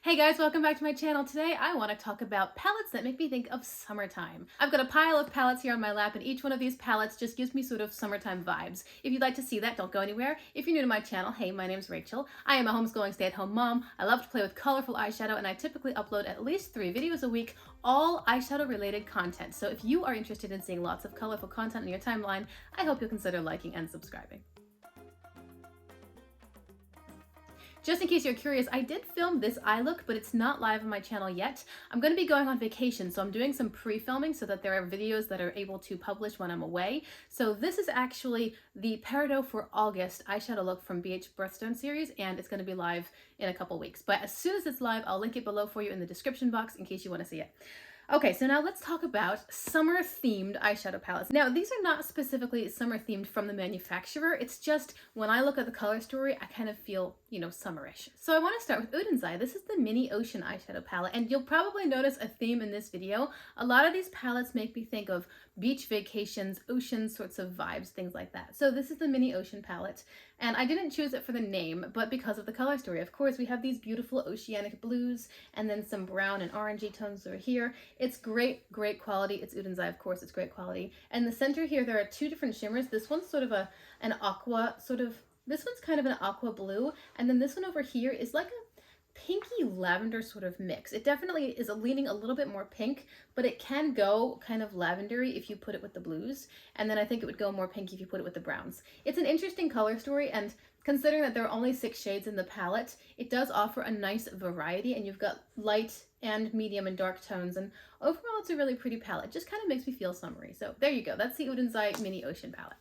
Hey guys, welcome back to my channel. Today I want to talk about palettes that make me think of summertime. I've got a pile of palettes here on my lap, and each one of these palettes just gives me sort of summertime vibes. If you'd like to see that, don't go anywhere. If you're new to my channel, hey, my name's Rachel. I am a homeschooling stay-at-home mom. I love to play with colorful eyeshadow, and I typically upload at least 3 videos a week, all eyeshadow related content. So if you are interested in seeing lots of colorful content on your timeline, I hope you'll consider liking and subscribing. Just in case you're curious, I did film this eye look, but it's not live on my channel yet. I'm going to be going on vacation, so I'm doing some pre-filming so that there are videos that are able to publish when I'm away. So this is actually the Peridot for August eyeshadow look from BH Breathstone series, and it's going to be live in a couple weeks. But as soon as it's live, I'll link it below for you in the description box in case you want to see it. Okay, so now let's talk about summer-themed eyeshadow palettes. Now, these are not specifically summer-themed from the manufacturer. It's just when I look at the color story, I kind of feel, summerish. So I want to start with Odins Eye. This is the Mini Ocean eyeshadow palette, and you'll probably notice a theme in this video. A lot of these palettes make me think of beach vacations, ocean sorts of vibes, things like that. So this is the Mini Ocean palette, and I didn't choose it for the name, but because of the color story. Of course, we have these beautiful oceanic blues, and then some brown and orangey tones over here. It's great quality. It's Odins Eye, of course, it's great quality. And the center here, there are 2 different shimmers. This one's sort of an aqua, this one's kind of an aqua blue, and then this one over here is like a pinky lavender sort of mix. It definitely is leaning a little bit more pink, but it can go kind of lavendery if you put it with the blues, and then I think it would go more pinky if you put it with the browns. It's an interesting color story, and considering that there are only 6 shades in the palette, it does offer a nice variety, and you've got light and medium and dark tones, and overall it's a really pretty palette. Just kind of makes me feel summery. So there you go. That's the Odins Eye Mini Ocean palette.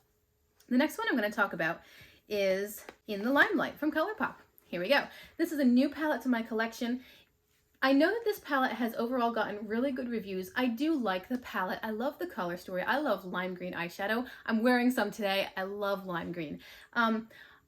The next one I'm going to talk about is in the Limelight from ColourPop. Here we go. This is a new palette to my collection. I know that this palette has overall gotten really good reviews. I do like the palette. I love the color story. I love lime green eyeshadow. I'm wearing some today. I love lime green.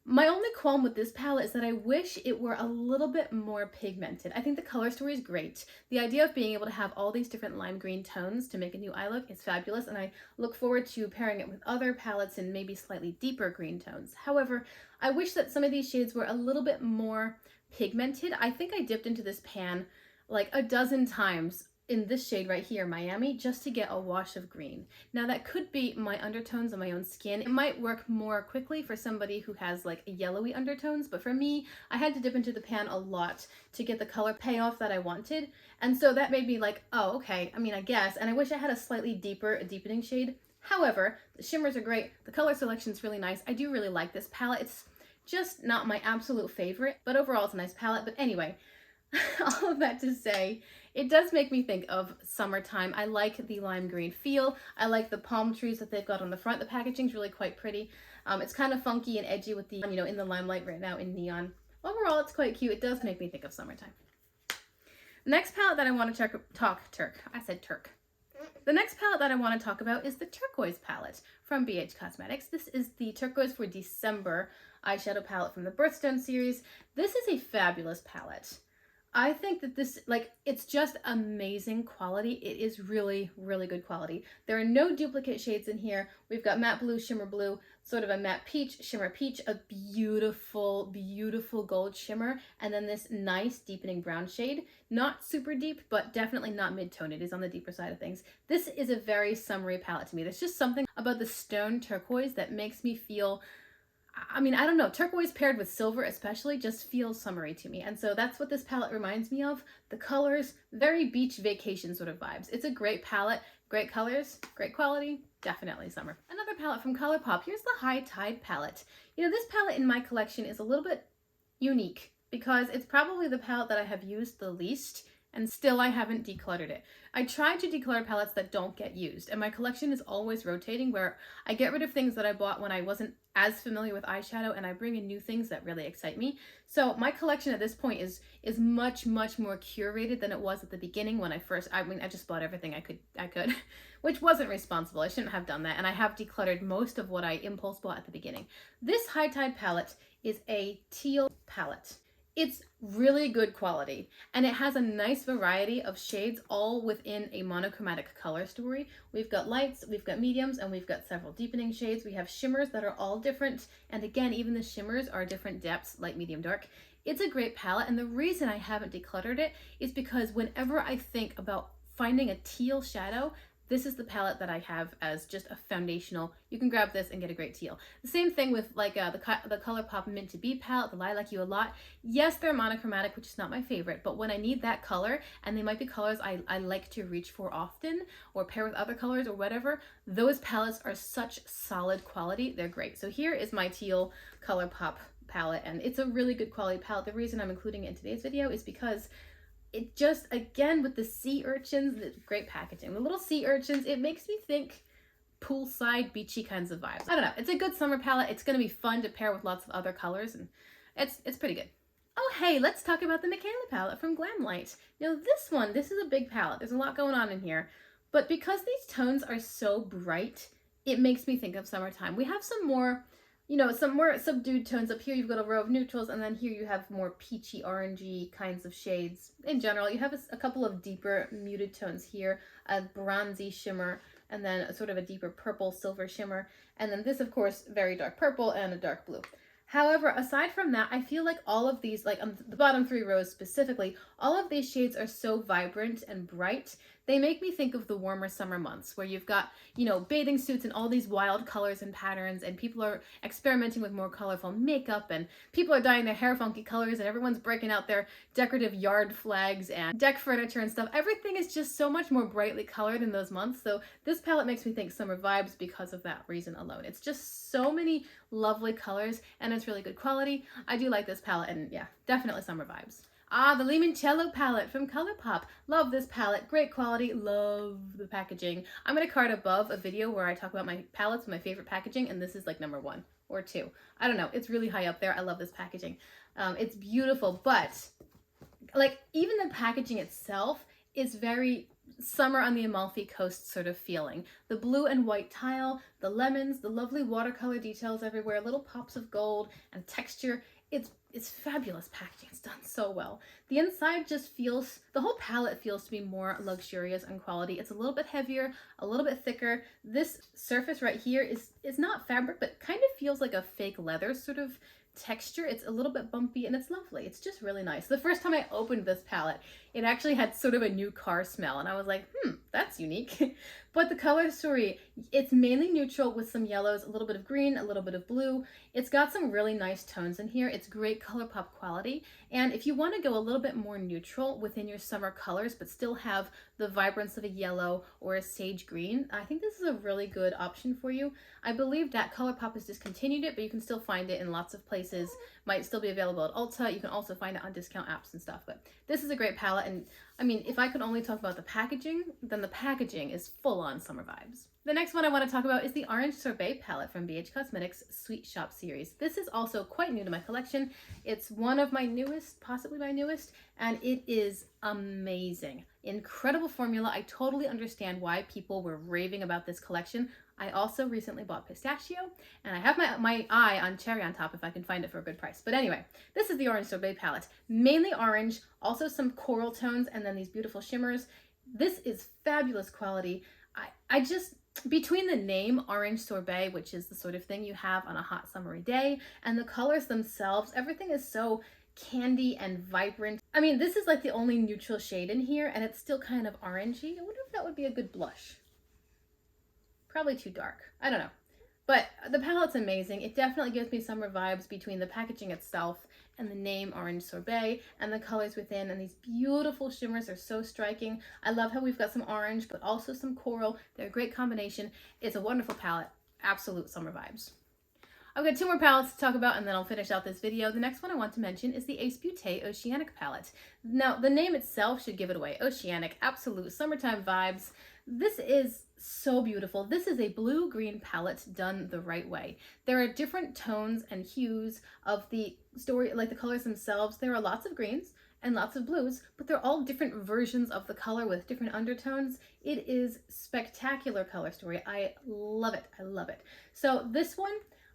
My only qualm with this palette is that I wish it were a little bit more pigmented. I think the color story is great. The idea of being able to have all these different lime green tones to make a new eye look is fabulous, and I look forward to pairing it with other palettes in maybe slightly deeper green tones. However, I wish that some of these shades were a little bit more pigmented. I think I dipped into this pan like a dozen times in this shade right here, Miami, just to get a wash of green. Now that could be my undertones on my own skin. It might work more quickly for somebody who has like yellowy undertones, but for me, I had to dip into the pan a lot to get the color payoff that I wanted. And so that made me like, oh, okay, I guess. And I wish I had a slightly deepening shade. However, the shimmers are great. The color selection is really nice. I do really like this palette. It's just not my absolute favorite, but overall it's a nice palette. But anyway, all of that to say, it does make me think of summertime. I like the lime green feel. I like the palm trees that they've got on the front. The packaging's really quite pretty. It's kind of funky and edgy with the, in the Limelight right now in neon. Overall, it's quite cute. It does make me think of summertime. The next palette that I want to The next palette that I want to talk about is the Turquoise palette from BH Cosmetics. This is the Turquoise for December eyeshadow palette from the Breathstone series. This is a fabulous palette. I think that this, it's just amazing quality. It is really good quality. There are no duplicate shades in here. We've got matte blue, shimmer blue, sort of a matte peach, shimmer peach, a beautiful gold shimmer, and then this nice deepening brown shade. Not super deep, but definitely not mid-tone. It is on the deeper side of things. This is a very summery palette to me. There's just something about the stone turquoise that makes me feel, I don't know, turquoise paired with silver especially just feels summery to me. And so that's what this palette reminds me of. The colors, very beach vacation sort of vibes. It's a great palette, great colors, great quality, definitely summer. Another palette from ColourPop. Here's the High Tide palette. This palette in my collection is a little bit unique because it's probably the palette that I have used the least, and still I haven't decluttered it. I try to declutter palettes that don't get used, and my collection is always rotating where I get rid of things that I bought when I wasn't as familiar with eyeshadow, and I bring in new things that really excite me. So my collection at this point is much more curated than it was at the beginning when I just bought everything I could, which wasn't responsible. I shouldn't have done that, and I have decluttered most of what I impulse bought at the beginning. This High Tide palette is a teal palette. It's really good quality, and it has a nice variety of shades all within a monochromatic color story. We've got lights, we've got mediums, and we've got several deepening shades. We have shimmers that are all different, and again, even the shimmers are different depths, light, medium, dark. It's a great palette, and the reason I haven't decluttered it is because whenever I think about finding a teal shadow, this is the palette that I have as just a foundational. You can grab this and get a great teal. The same thing with like the ColourPop Mint to Be palette, the Lilac You a Lot. Yes, they're monochromatic, which is not my favorite, but when I need that color, and they might be colors I like to reach for often or pair with other colors or whatever, those palettes are such solid quality. They're great. So here is my teal ColourPop palette, and it's a really good quality palette. The reason I'm including it in today's video is because it just, again, with the sea urchins, great packaging. The little sea urchins, it makes me think poolside, beachy kinds of vibes. I don't know. It's a good summer palette. It's going to be fun to pair with lots of other colors, and it's pretty good. Oh, hey, let's talk about the Michaela palette from Limelight. You know, this is a big palette. There's a lot going on in here. But because these tones are so bright, it makes me think of summertime. We have some more, you know, some more subdued tones. Up here you've got a row of neutrals, and then here you have more peachy, orangey kinds of shades. In general, you have a couple of deeper muted tones here, a bronzy shimmer, and then a sort of a deeper purple silver shimmer, and then this, of course, very dark purple and a dark blue. However, aside from that, I feel like all of these, like on the bottom 3 rows specifically, all of these shades are so vibrant and bright. They make me think of the warmer summer months where you've got, you know, bathing suits and all these wild colors and patterns, and people are experimenting with more colorful makeup, and people are dyeing their hair funky colors, and everyone's breaking out their decorative yard flags and deck furniture and stuff. Everything is just so much more brightly colored in those months. So this palette makes me think summer vibes because of that reason alone. It's just so many lovely colors, and it's really good quality. I do like this palette, and yeah, definitely summer vibes. Ah, the Limoncello palette from ColourPop. Love this palette. Great quality. Love the packaging. I'm going to card above a video where I talk about my palettes, my favorite packaging, and this is like number 1 or 2. I don't know. It's really high up there. I love this packaging. It's beautiful, but like even the packaging itself is very summer on the Amalfi Coast sort of feeling. The blue and white tile, the lemons, the lovely watercolor details everywhere, little pops of gold and texture. It's fabulous packaging. It's done so well. The inside just feels, the whole palette feels to be more luxurious in quality. It's a little bit heavier, a little bit thicker. This surface right here is not fabric, but kind of feels like a fake leather sort of texture. It's a little bit bumpy, and it's lovely. It's just really nice. The first time I opened this palette, it actually had sort of a new car smell, and I was like, that's unique. But the color story, it's mainly neutral with some yellows, a little bit of green, a little bit of blue. It's got some really nice tones in here. It's great ColourPop quality. And if you want to go a little bit more neutral within your summer colors, but still have the vibrance of a yellow or a sage green, I think this is a really good option for you. I believe that ColourPop has discontinued it, but you can still find it in lots of places. Might still be available at Ulta. You can also find it on discount apps and stuff. But this is a great palette, and I mean, if I could only talk about the packaging, then the packaging is full-on summer vibes. The next one I want to talk about is the Orange Sorbet palette from BH Cosmetics Sweet Shop series. This is also quite new to my collection. It's one of my newest, possibly my newest, and it is amazing. Incredible formula. I totally understand why people were raving about this collection. I also recently bought Pistachio, and I have my eye on Cherry on top if I can find it for a good price. But anyway, this is the Orange Sorbet palette. Mainly orange, also some coral tones, and then these beautiful shimmers. This is fabulous quality. I just, between the name Orange Sorbet, which is the sort of thing you have on a hot summery day, and the colors themselves, everything is so candy and vibrant. I mean, this is like the only neutral shade in here, and it's still kind of orangey. I wonder if that would be a good blush. Probably too dark. I don't know. But the palette's amazing. It definitely gives me summer vibes between the packaging itself and the name Orange Sorbet and the colors within, and these beautiful shimmers are so striking. I love how we've got some orange but also some coral. They're a great combination. It's a wonderful palette. Absolute summer vibes. I've got 2 more palettes to talk about, and then I'll finish out this video. The next one I want to mention is the Ace Beauté Oceanic palette. Now, the name itself should give it away. Oceanic, absolute summertime vibes. This is so beautiful. This is a blue-green palette done the right way. There are different tones and hues of the story, like the colors themselves. There are lots of greens and lots of blues, but they're all different versions of the color with different undertones. It is spectacular color story. I love it. I love it. So this one,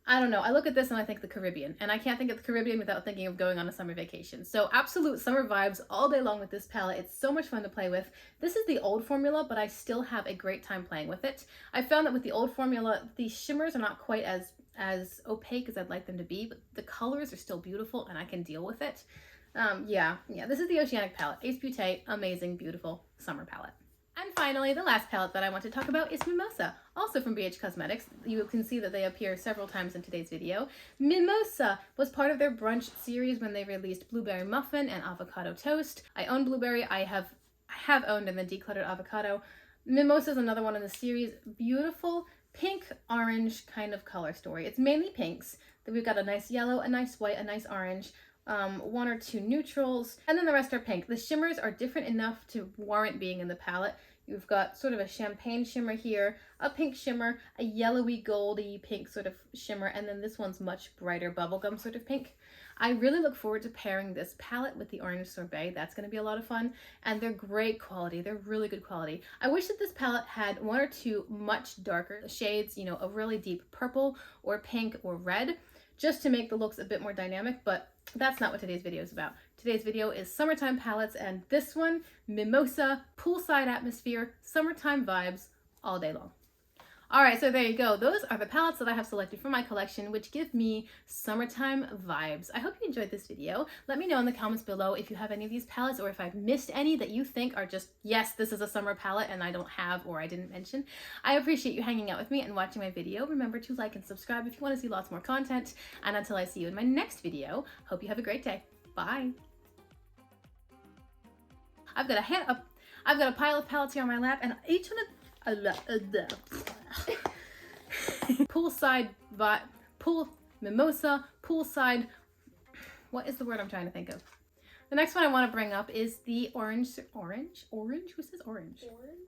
I don't know. I look at this and I think the Caribbean, and I can't think of the Caribbean without thinking of going on a summer vacation. So absolute summer vibes all day long with this palette. It's so much fun to play with. This is the old formula, but I still have a great time playing with it. I found that with the old formula, the shimmers are not quite as as opaque as I'd like them to be, but the colors are still beautiful and I can deal with it. Yeah, this is the Oceanic palette. Ace Beauté, amazing, beautiful summer palette. And finally, the last palette that I want to talk about is Mimosa, also from BH Cosmetics. You can see that they appear several times in today's video. Mimosa was part of their brunch series when they released Blueberry Muffin and Avocado Toast. I own Blueberry, I have owned and then decluttered Avocado. Mimosa is another one in the series. Beautiful pink orange kind of color story. It's mainly pinks. Then we've got a nice yellow, a nice white, a nice orange. One or two neutrals, and then the rest are pink. The shimmers are different enough to warrant being in the palette. You've got sort of a champagne shimmer here, a pink shimmer, a yellowy goldy pink sort of shimmer, and then this one's much brighter bubblegum sort of pink. I really look forward to pairing this palette with the orange sorbet. That's going to be a lot of fun, and they're great quality. They're really good quality. I wish that this palette had one or two much darker shades, you know, a really deep purple or pink or red, just to make the looks a bit more dynamic, but that's not what today's video is about. Today's video is summertime palettes, and this one, Mimosa, poolside atmosphere, summertime vibes all day long. All right, so there you go. Those are the palettes that I have selected for my collection, which give me summertime vibes. I hope you enjoyed this video. Let me know in the comments below if you have any of these palettes or if I've missed any that you think are just, yes, this is a summer palette and I don't have or I didn't mention. I appreciate you hanging out with me and watching my video. Remember to like and subscribe if you want to see lots more content. And until I see you in my next video, hope you have a great day. Bye. I've got a pile of palettes here on my lap, and each one of poolside Mimosa, poolside, what is the word I'm trying to think of? The next one I want to bring up is the orange, who says orange?